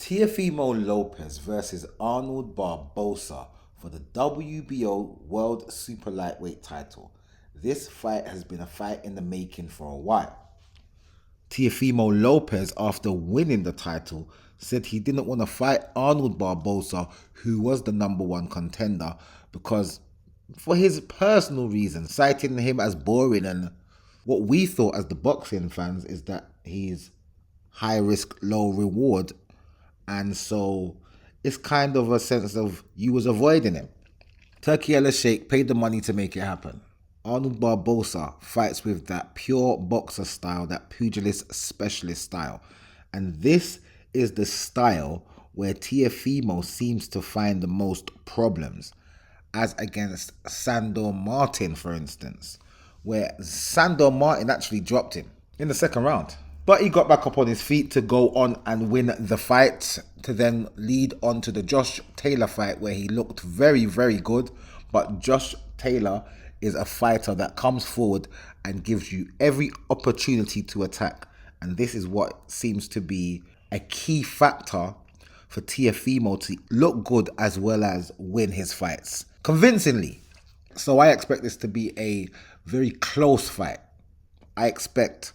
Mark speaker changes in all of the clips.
Speaker 1: Teofimo Lopez versus Arnold Barboza for the WBO World Super Lightweight title. This fight has been a fight in the making for a while. Teofimo Lopez, after winning the title, said he didn't want to fight Arnold Barboza, who was the #1 contender, because for his personal reasons, citing him as boring. And what we thought as the boxing fans is that he's high risk, low reward. And so it's kind of a sense of you was avoiding him. Turkey El Sheikh paid the money to make it happen. Arnold Barboza fights with that pure boxer style, that pugilist specialist style. And this is the style where Teofimo seems to find the most problems, as against Sandor Martin, for instance, where Sandor Martin actually dropped him in the second round. But he got back up on his feet to go on and win the fight, to then lead on to the Josh Taylor fight, where he looked very, very good. But Josh Taylor is a fighter that comes forward and gives you every opportunity to attack. And this is what seems to be a key factor for Teofimo to look good as well as win his fights convincingly. So I expect this to be a very close fight. I expect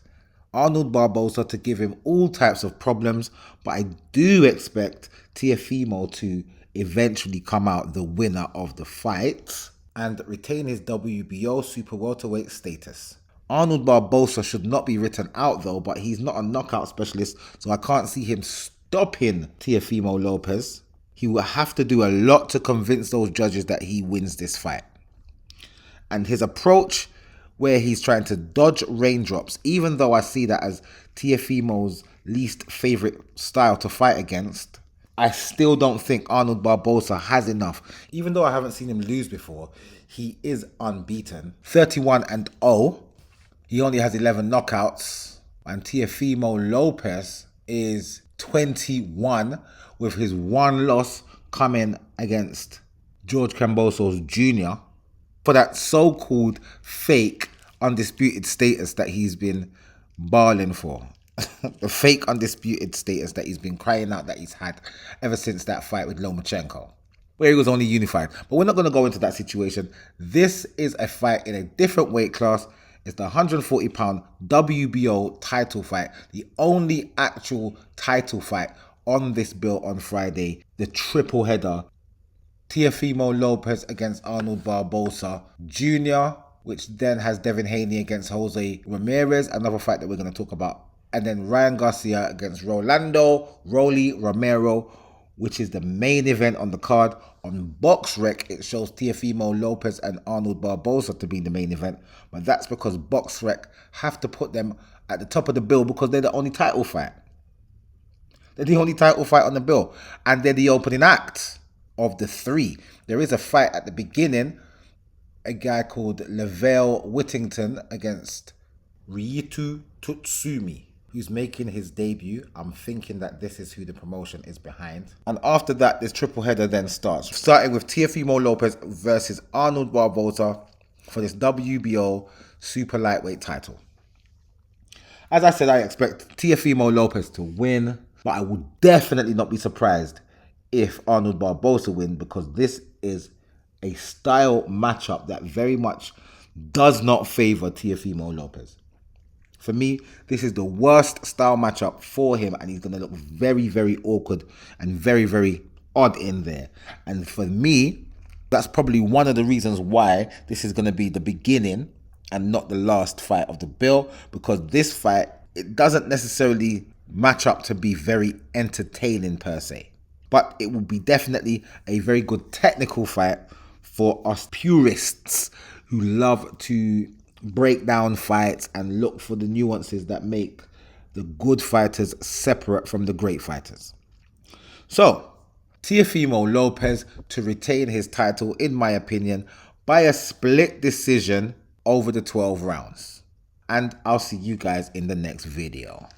Speaker 1: Arnold Barboza to give him all types of problems, but I do expect Teofimo to eventually come out the winner of the fight and retain his WBO super welterweight status. Arnold Barboza should not be written out though, but he's not a knockout specialist, so I can't see him stopping Teofimo Lopez. He will have to do a lot to convince those judges that he wins this fight. And his approach, where he's trying to dodge raindrops, even though I see that as Teofimo's least favorite style to fight against, I still don't think Arnold Barboza has enough. Even though I haven't seen him lose before, he is unbeaten. 31-0. He only has 11 knockouts. And Teofimo Lopez is 21, with his one loss coming against George Kambosos Jr. for that so-called fake undisputed status that he's been barling for. The fake undisputed status that he's been crying out that he's had ever since that fight with Lomachenko, where he was only unified. But we're not going to go into that situation. This is a fight in a different weight class. It's the 140-pound WBO title fight, the only actual title fight on this bill on Friday, the triple header. Teofimo Lopez against Arnold Barboza Jr., which then has Devin Haney against Jose Ramirez, another fight that we're going to talk about. And then Ryan Garcia against Rolando Rolly Romero, which is the main event on the card. On BoxRec, it shows Teofimo Lopez and Arnold Barboza to be the main event. But that's because BoxRec have to put them at the top of the bill because they're the only title fight. They're the only title fight on the bill. And they're the opening act of the three. There is a fight at the beginning, a guy called Lavelle Whittington against Ryitu Tutsumi, who's making his debut. I'm thinking that this is who the promotion is behind. And after that, this triple header then starts, starting with Teofimo Lopez versus Arnold Barboza for this WBO super lightweight title. As I said, I expect Teofimo Lopez to win, but I would definitely not be surprised if Arnold Barboza wins, because this is a style matchup that very much does not favor Teofimo Lopez. For me, this is the worst style matchup for him, and he's going to look very, very awkward and very, very odd in there. And for me, that's probably one of the reasons why this is going to be the beginning and not the last fight of the bill, because this fight, it doesn't necessarily match up to be very entertaining per se. But it will be definitely a very good technical fight for us purists who love to break down fights and look for the nuances that make the good fighters separate from the great fighters. So, Teofimo Lopez to retain his title, in my opinion, by a split decision over the 12 rounds. And I'll see you guys in the next video.